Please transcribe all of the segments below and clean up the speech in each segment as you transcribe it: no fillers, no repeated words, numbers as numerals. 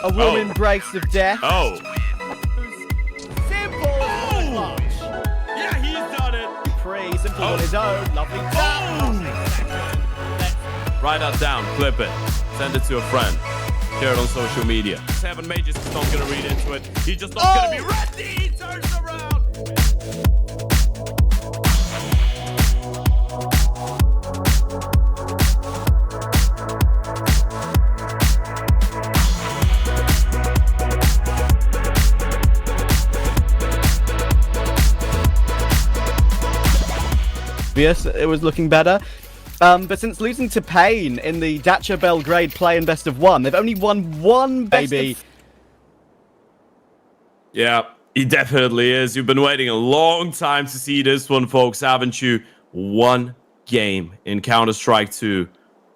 A warm embrace of death. Oh. Simple as lunch. Yeah, he's done it. Pre, Simple on his own. Lovely Write that down, clip it, send it to a friend, share it on social media. 7 Mages is not gonna read into it. He's just not gonna be ready. He turns around. Yes, it was looking better. But since losing to Pain in the Dacia Belgrade play in best of 1, they've only won one baby. Yeah, he definitely is. You've been waiting a long time to see this one, folks, haven't you? 1 game in Counter-Strike 2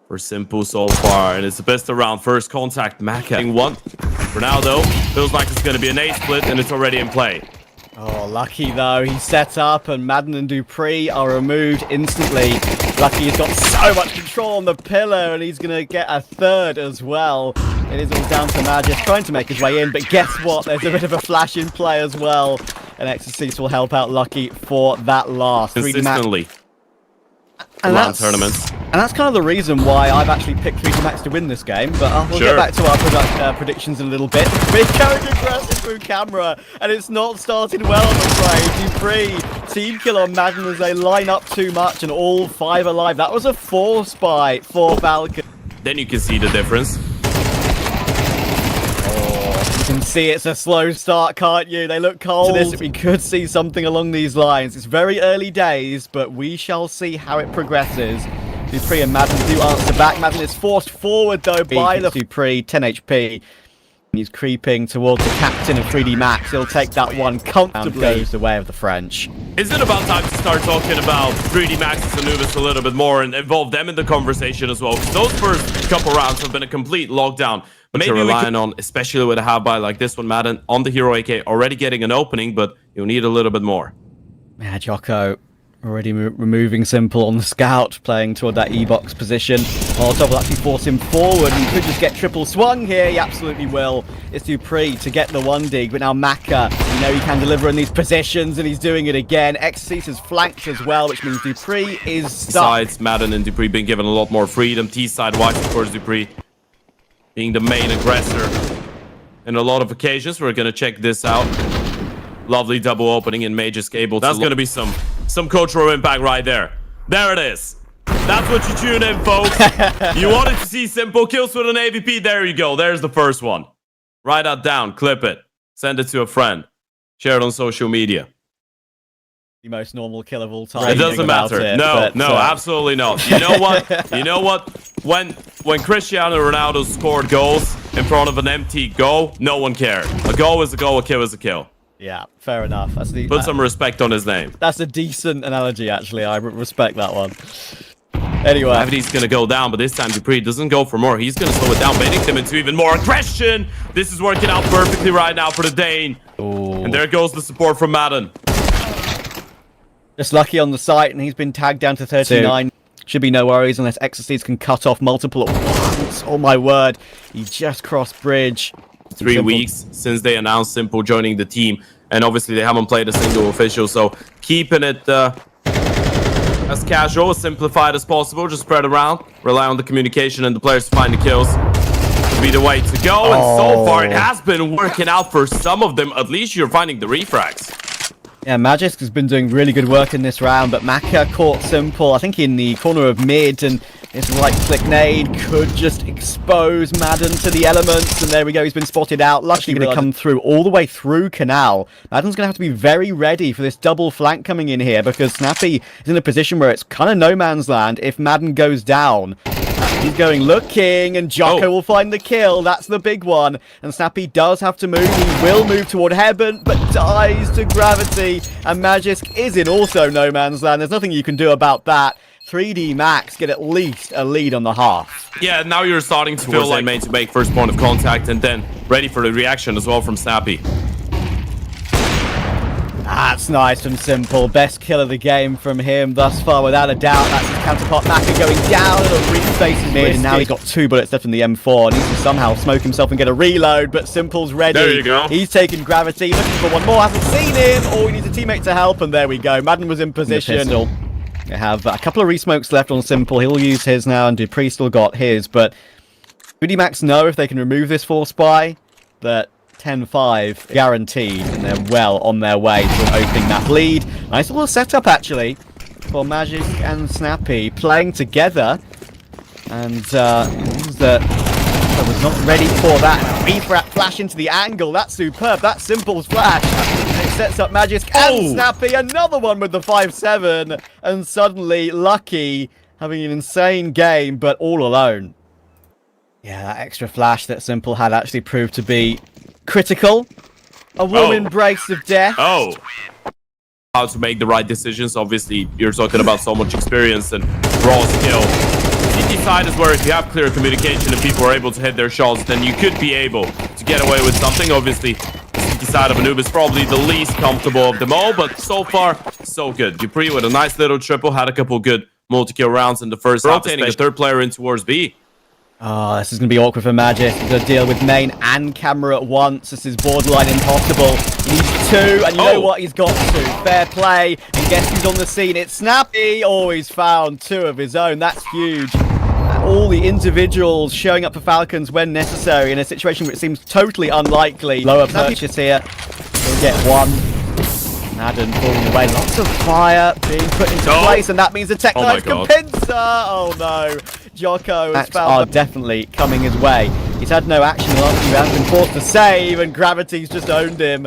for Simple so far, and it's the best around. First contact, Mac having 1. For now, though, feels like it's going to be an A split, and it's already in play. Oh, Lucky, though. He's set up, and Madden and Dupree are removed instantly. Lucky has got so much control on the pillar, and he's going to get a third as well. It is all down to Magis trying to make his way in, but guess what? There's a bit of a flash in play as well. And Exorcist will help out Lucky for that last. Consistently. Around tournaments. And that's kind of the reason why I've actually picked 3D Max to win this game, but we'll get back to our predictions in a little bit. We're going aggressive through camera, and it's not started well, I'm afraid. Dupree, team kill on Madden as they line up too much, and all 5 alive. That was a 4 spy for Falcon. Then you can see the difference. You can see it's a slow start, can't you? They look cold. We could see something along these lines. It's very early days, but we shall see how it progresses. Dupree and Madden do answer back. Madden is forced forward, though, by the Dupree, 10 HP. He's creeping towards the captain of 3D Max. He'll take that one comfortably. Goes the way of the French. Is it about time to start talking about 3D Max's and Anubis a little bit more and involve them in the conversation as well? Because those first couple rounds have been a complete lockdown. But maybe you're relying on, especially with a half buy like this one, Madden, on the Hero AK, already getting an opening, but you'll need a little bit more. Yeah, Jocko already removing Simple on the scout, playing toward that E-box position. Molotov will actually force him forward. He could just get triple swung here. He absolutely will. It's Dupree to get the 1 dig, but now Maka, you know he can deliver in these positions, and he's doing it again. Exorcist is flanked as well, which means Dupree is stuck. Besides, Madden and Dupree being given a lot more freedom. T-side wise, of course, Dupree being the main aggressor in a lot of occasions. We're going to check this out. Lovely double opening in Mage's able. That's going to be some cultural impact right there. There it is. That's what you tune in, folks. You wanted to see Simple kills with an AVP. There you go. There's the first one. Write that down. Clip it. Send it to a friend. Share it on social media. The most normal kill of all time. It doesn't matter. Absolutely not. You know what? You know what? When Cristiano Ronaldo scored goals in front of an empty goal, no one cared. A goal is a goal, a kill is a kill. Yeah, fair enough. That's Put some respect on his name. That's a decent analogy, actually. I respect that one. Anyway. Navi's going to go down, but this time Dupree doesn't go for more. He's going to slow it down, baiting them into even more aggression. This is working out perfectly right now for the Dane. Ooh. And there goes the support from Madden. Just Lucky on the site, and he's been tagged down to 39. Should be no worries unless Exorcist can cut off multiple at once. Oh my word. He just crossed bridge. 3 weeks since they announced Simple joining the team. And obviously they haven't played a single official. So keeping it as casual, as simplified as possible. Just spread around. Rely on the communication and the players to find the kills. Would be the way to go. And so far it has been working out for some of them. At least you're finding the refrags. Yeah, Magisk has been doing really good work in this round, but Maka caught Simple, I think in the corner of mid, and his right-click nade could just expose Madden to the elements, and there we go, he's been spotted out. Luckily going to come through all the way through Canal. Madden's going to have to be very ready for this double flank coming in here, because Snappy is in a position where it's kind of no man's land. If Madden goes down, he's going looking, and Jocko will find the kill. That's the big one. And Snappy does have to move. He will move toward Heaven, but dies to gravity. And Magisk is in also no man's land. There's nothing you can do about that. 3D Max get at least a lead on the half. Yeah, now you're starting to feel like made to make first point of contact, and then ready for the reaction as well from Snappy. That's nice and Simple. Best kill of the game from him thus far, without a doubt. That's his counterpart Macca going down, and a reface is mid, and now he's got 2 bullets left in the M4. Needs to somehow smoke himself and get a reload, but Simple's ready. There you go. He's taking gravity, looking for one more, hasn't seen him. Oh, he needs a teammate to help, and there we go. Madden was in position. They have a couple of resmokes left on Simple. He'll use his now, and Dupree still got his, but Max know if they can remove this force buy, that 10-5 guaranteed, and they're well on their way to opening that lead. Nice little setup, actually, for Magic and Snappy playing together, and that was not ready for that. Refrap flash into the angle. That's superb. That's Simple's flash. And it sets up Magic and Snappy. Another one with the 5-7. And suddenly, Lucky having an insane game, but all alone. Yeah, that extra flash that Simple had actually proved to be critical. A warm embrace of death. How to make the right decisions. Obviously, you're talking about so much experience and raw skill. CT side is where if you have clear communication and people are able to hit their shots, then you could be able to get away with something. Obviously, the CT side of Anubis is probably the least comfortable of them all, but so far, so good. Dupree with a nice little triple, had a couple good multi-kill rounds in the first half, rotating the third player in towards B. Oh, this is going to be awkward for Magic. He's got to deal with main and camera at once. This is borderline impossible. He needs 2, and you know what? He's got 2. Fair play. And guess who's on the scene? It's Snappy. Oh, he's found 2 of his own. That's huge. And all the individuals showing up for Falcons when necessary in a situation which seems totally unlikely. Lower purchase here. He'll get 1. Madden falling away. Lots of fire being put into place, and that means the Tech Knives can pincer. Oh, no. Jocko has found definitely coming his way. He's had no action the last few rounds, been forced to save, and Gravity's just owned him.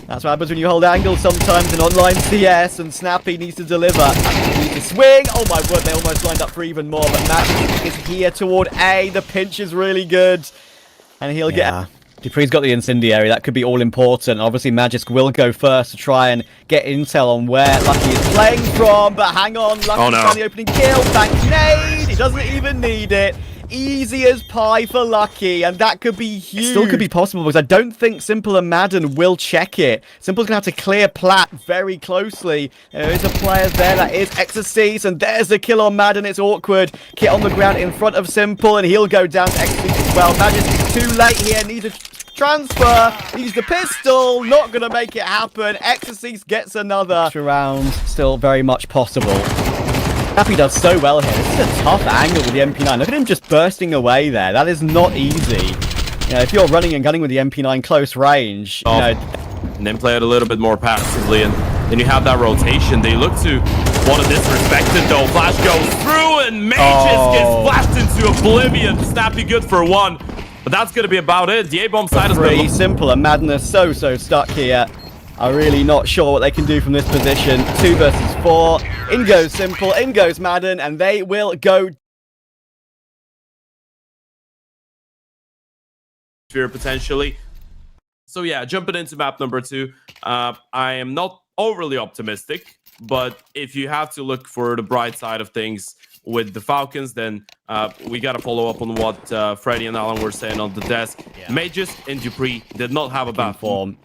That's what happens when you hold angles sometimes in online CS, and Snappy needs to deliver. He needs to swing. Oh my word, they almost lined up for even more, but Magic is here toward A. The pinch is really good, and he'll get... Dupree's got the incendiary. That could be all important. Obviously, Magisk will go first to try and get intel on where Lucky is playing from. But hang on, Lucky's found the opening kill. Thank nade. He doesn't even need it. Easy as pie for Lucky, and that could be huge. It still could be possible because I don't think Simple and Madden will check it. Simple's going to have to clear Plat very closely. There is a player there, that is Exorcist, and there's the kill on Madden. It's awkward. Kit on the ground in front of Simple, and he'll go down to Exorcist as well. Magic is too late here, needs a transfer, needs the pistol, not going to make it happen. Exorcist gets another extra round, still very much possible. Happy does so well here. This is a tough angle with the MP9. Look at him just bursting away there. That is not easy. You know, if you're running and gunning with the MP9 close range, you know... And then play it a little bit more passively, and then you have that rotation. They look to want to disrespect it, though. Flash goes through, and Mages gets flashed into oblivion. Snappy good for 1. But that's going to be about it. The A-bomb side is pretty simple, and Madden are so stuck here. I'm really not sure what they can do from this position. 2 versus 4. In goes Simple, in goes Madden, and they will go... potentially. So yeah, jumping into map number 2. I am not overly optimistic, but if you have to look for the bright side of things with the Falcons, then we got to follow up on what Freddie and Alan were saying on the desk. Mages and Dupree did not have a bad form.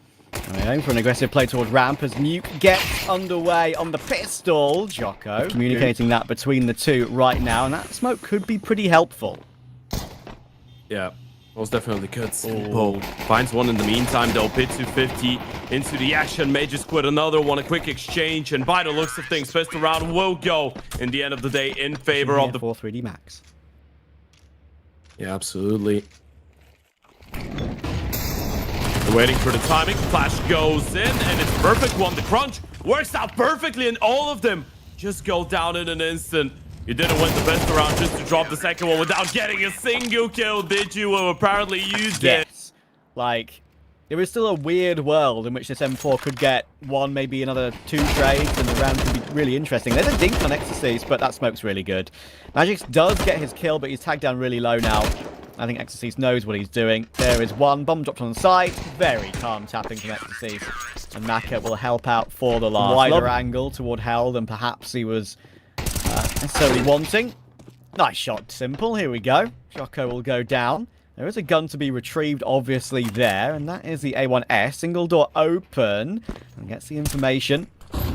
Going for an aggressive play towards ramp as Nuke gets underway on the pistol. Jocko communicating that between the two right now, and that smoke could be pretty helpful. Yeah, most definitely could. Simple finds one in the meantime, though. Pit 250 into the action. Mages quit another one. A quick exchange, and by the looks of things, pistol round will go in the end of the day in favor of the 4-3D Max. Yeah, absolutely. They're waiting for the timing. Flash goes in, and it's perfect one. The crunch works out perfectly, and all of them just go down in an instant. You didn't win the best round just to drop the second one without getting a single kill, did you? Well, apparently you did. Yes. Like, there is still a weird world in which this M4 could get 1, maybe another 2 trades, and the round could be really interesting. There's a dink on Exorcist, but that smoke's really good. Magix does get his kill, but he's tagged down really low now. I think Exorcist knows what he's doing. There is one bomb dropped on the side. Very calm tapping from Exorcist. And Maka will help out for the last. Wider angle toward Hell than perhaps he was necessarily wanting. Nice shot, Simple. Here we go. Jocko will go down. There is a gun to be retrieved, obviously, there. And that is the A1S. Single door open. And gets the information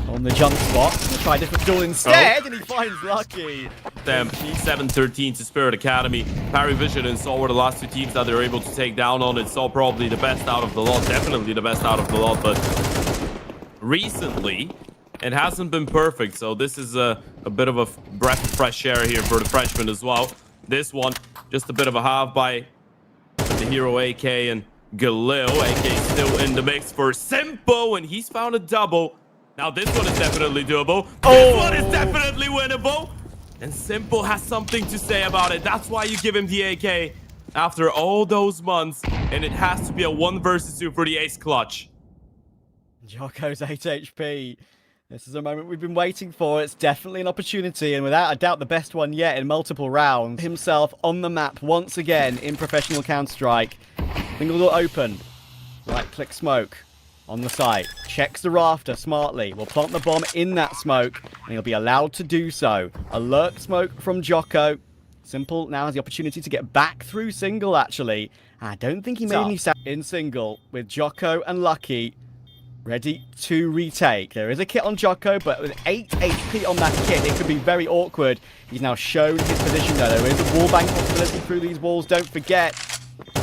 on the jump spot. Gonna try a different duel instead, and he finds Lucky. them 7-13 to Spirit Academy. Parry Vision and Sol were the last two teams that they were able to take down on it. Sol probably the best out of the lot, definitely the best out of the lot, but recently it hasn't been perfect. So this is a bit of a breath of fresh air here for the freshman as well. This one, just a bit of a half by the hero AK and Galil. AK still in the mix for Simple, and he's found a double. Now this one is definitely doable. This one is definitely winnable. And Simple has something to say about it. That's why you give him the AK after all those months. And it has to be a 1 versus 2 for the ace clutch. Jocko's 8 HP. This is a moment we've been waiting for. It's definitely an opportunity, and without a doubt the best one yet in multiple rounds. Himself on the map once again in professional Counter-Strike. Single door open. Right-click smoke on the site. Checks the rafter smartly. Will plant the bomb in that smoke, and he'll be allowed to do so. Alert smoke from Jocko. Simple now has the opportunity to get back through single, actually. I don't think he made any sound in single with Jocko and Lucky ready to retake. There is a kit on Jocko, but with 8 HP on that kit, it could be very awkward. He's now shown his position, though. There is a wallbang possibility through these walls, don't forget.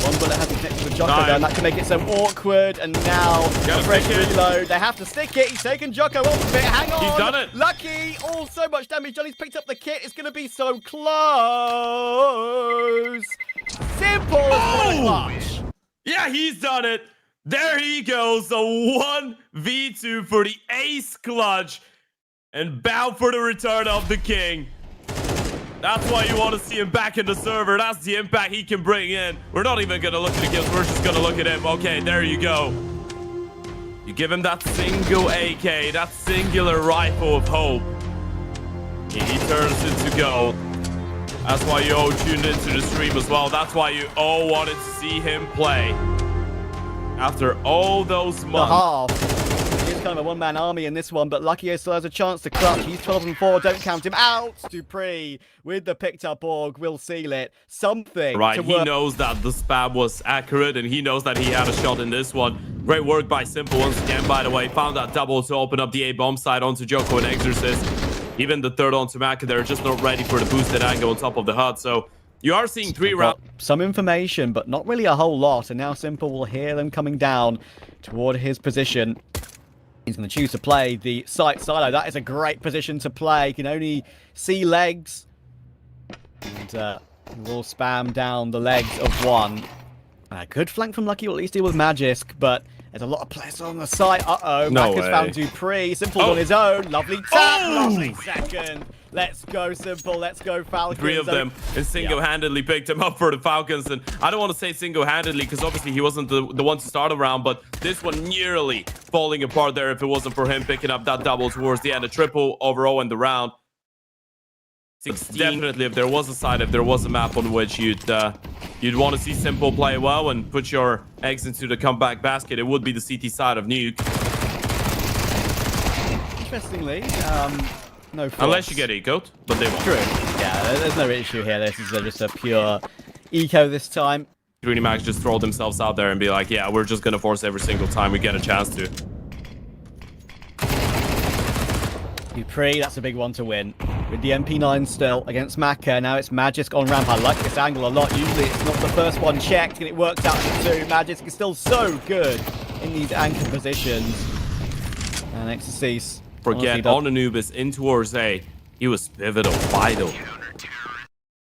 One bullet has connected with Jocko, though, and that can make it so awkward. And now, a fresh reload. They have to stick it. He's taken Jocko off of it. Hang on. He's done it. Lucky. Oh, so much damage. Johnny's picked up the kit. It's going to be so close. Simple as clutch. Yeah, he's done it. There he goes, a 1v2 for the ace clutch, and bound for the return of the king. That's why you want to see him back in the server. That's the impact he can bring in. We're not even going to look at the kills. We're just going to look at him. Okay, there you go. You give him that single AK, that singular rifle of hope. He turns it to gold. That's why you all tuned into the stream as well. That's why you all wanted to see him play. After all those months. He's kind of a one-man army in this one, but Lucky still has a chance to clutch. He's 12-4. Don't count him out. Dupree with the picked-up org will seal it. Something right, to he knows that the spam was accurate, and he knows that he had a shot in this one. Great work by Simple once again, by the way. Found that double to open up the A-bomb side onto Jocko and Exorcist. Even the third onto Maka, they're just not ready for the boosted angle on top of the HUD, so you are seeing 3 rounds. Some information, but not really a whole lot. And now Simple will hear them coming down toward his position. He's going to choose to play the site silo. That is a great position to play. You can only see legs. And we'll spam down the legs of one. Good flank from Lucky, or at least deal with Magisk, but there's a lot of players on the site. Uh-oh, No Maka's way. found Dupree. Simple's on his own. Lovely tap. Lovely second. Let's go, Simple. Let's go, Falcons. 3 of them, and single-handedly picked him up for the Falcons. And I don't want to say single-handedly, because obviously he wasn't the one to start around, but this one nearly falling apart there if it wasn't for him picking up that double towards the end. A triple overall in the round. 16. Definitely, if there was a side, if there was a map on which you'd want to see Simple play well and put your eggs into the comeback basket, it would be the CT side of Nuke. Interestingly, no force. Unless you get ecoed, but they won't. True. Yeah, there's no issue here. This is just a pure eco this time. Greeny Max just throw themselves out there and be like, yeah, we're just going to force every single time we get a chance to. Dupree, that's a big one to win. With the MP9 still against Maka. Now it's Magisk on ramp. I like this angle a lot. Usually it's not the first one checked, and it works out to 2. Magisk is still so good in these anchor positions. And Exorcist. Forget on Anubis in towards A. He was pivotal, vital.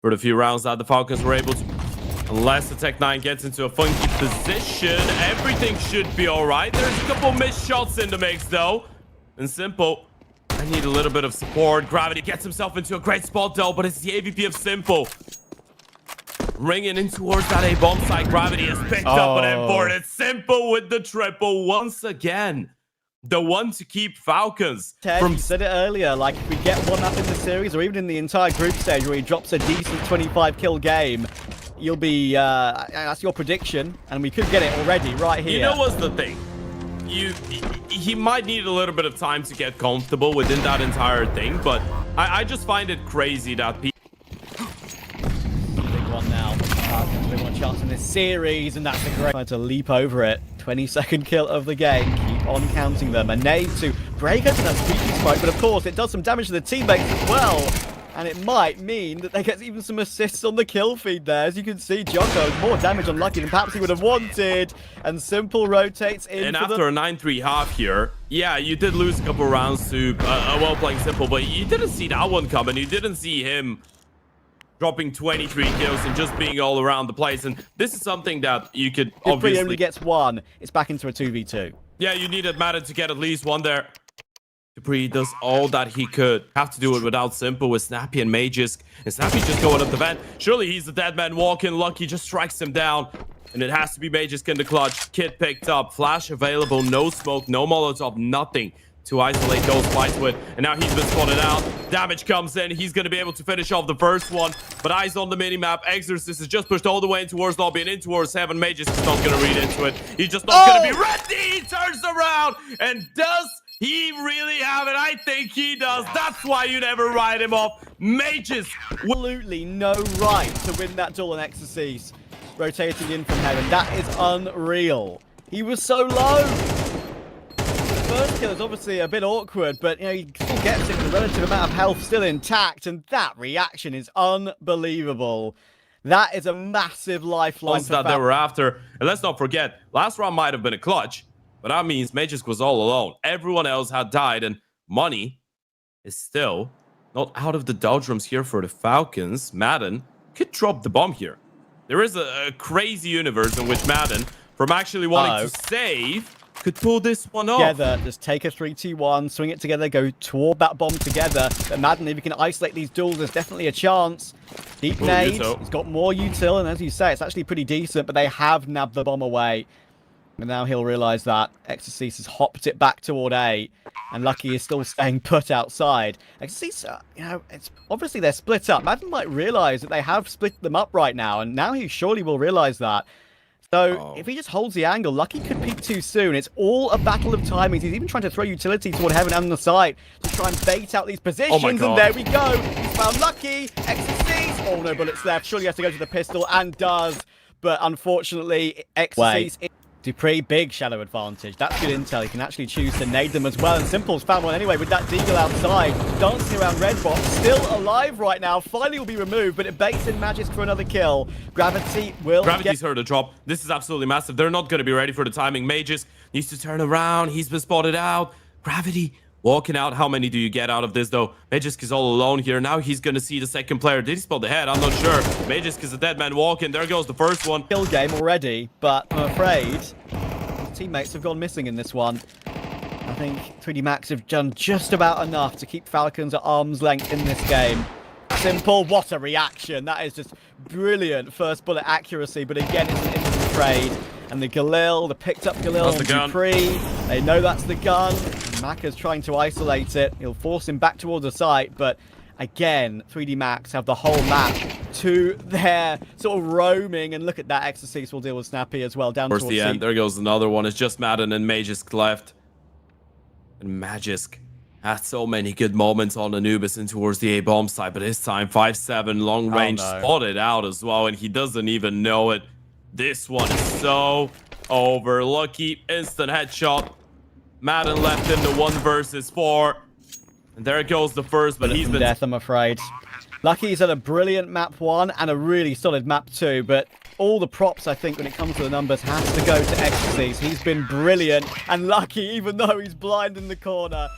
For the few rounds that the Falcons were able to. Unless the Tech-9 gets into a funky position, everything should be alright. There's a couple missed shots in the mix though. And Simple, I need a little bit of support. Gravity gets himself into a great spot though, but it's the AVP of Simple. Ringing in towards that A-bomb side. Gravity has picked up an M4. It's Simple with the triple once again. The one to keep Falcons Ted, from... you said it earlier, like if we get one up in the series or even in the entire group stage where he drops a decent 25 kill game, you'll be, that's your prediction, and we could get it already right here. You know what's the thing? He might need a little bit of time to get comfortable within that entire thing, but I just find it crazy that people... Big one now. Big one chance in this series, and that's a great... Trying to leap over it. 22nd kill of the game. Keep on counting them. A nade to break open that squeaky smoke, but of course it does some damage to the teammates as well. And it might mean that they get even some assists on the kill feed there. As you can see, Jocko, more damage on Lucky than perhaps he would have wanted. And Simple rotates in. And after a 9-3 half here, yeah, you did lose a couple rounds to a well-playing Simple, but you didn't see that one coming. You didn't see him dropping 23 kills and just being all around the place. And this is something that you could obviously... If he only gets one, it's back into a 2v2. Yeah, you needed Madden to get at least one there. dupreeh does all that he could. Have to do it without Simple with Snappy and Magisk. And Snappy just going up the vent. Surely he's the dead man walking. Lucky just strikes him down. And it has to be Magisk in the clutch. Kit picked up. Flash available. No smoke. No Molotov. Nothing to isolate those fights with. And now he's been spotted out. Damage comes in. He's going to be able to finish off the first one. But eyes on the minimap. Exorcist is just pushed all the way in towards lobby and in towards heaven. Magisk is not going to read into it. He's just not going to be ready. He turns around and does... he really have it. I think he does. That's why you never write him off. Mages. Absolutely no right to win that duel on Exorcist. Rotating in from heaven. That is unreal. He was so low. The first kill is obviously a bit awkward, but you know, he still gets it with a relative amount of health still intact, and that reaction is unbelievable. That is a massive lifeline for that they were after. And let's not forget, last round might have been a clutch. But that means Magisk was all alone. Everyone else had died, and money is still not out of the doldrums here for the Falcons. Madden could drop the bomb here. There is a crazy universe in which Madden, from actually wanting to save, could pull this one off. Together, just take a 3-2-1, swing it together, go toward that bomb together. But Madden, if you can isolate these duels, there's definitely a chance. Deep nade, he's got more util, and as you say, it's actually pretty decent, but they have nabbed the bomb away. And now he'll realise that Exorcist has hopped it back toward A, and Lucky is still staying put outside. Exorcist, you know, it's obviously they're split up. Madden might realise that they have split them up right now, and now he surely will realise that. So if he just holds the angle, Lucky could peek too soon. It's all a battle of timings. He's even trying to throw utility toward heaven and the side to try and bait out these positions. And there we go. He's found Lucky. Exorcist. Oh, no bullets left. Surely he has to go to the pistol, and does. But unfortunately, Exorcist... dupreeh, big shadow advantage. That's good intel. He can actually choose to nade them as well. And Simple's found one anyway with that deagle outside. Dancing around red box. Still alive right now. Finally will be removed, but it baits in Magisk for another kill. Gravity's heard a drop. This is absolutely massive. They're not going to be ready for the timing. Magisk needs to turn around. He's been spotted out. Gravity walking out. How many do you get out of this, though? Magisk is all alone here. Now he's going to see the second player. Did he spot the head? I'm not sure. Magisk is a dead man walking. There goes the first one. Kill game already, but I'm afraid his teammates have gone missing in this one. I think 3D Max have done just about enough to keep Falcons at arm's length in this game. Simple. What a reaction. That is just brilliant first bullet accuracy, but again, it's an instant trade. And the Galil, the picked up Galil on dupreeh. They know that's the gun. Macca's trying to isolate it. He'll force him back towards the site, but again, 3D Max have the whole map to their sort of roaming. And look at that, Exorcist will deal with Snappy as well. Down towards the end. There goes another one. It's just Madden and Magisk left. And Magisk had so many good moments on Anubis and towards the A-bomb side, but this time 5-7 long range spotted out as well, and he doesn't even know it. This one is so over. Lucky instant headshot. Madden left in the 1 versus 4. And there goes the first, but he's been... death, I'm afraid. Lucky's at a brilliant map 1 and a really solid map 2, but all the props, I think, when it comes to the numbers, has to go to Exorcist. He's been brilliant, and Lucky, even though he's blind in the corner,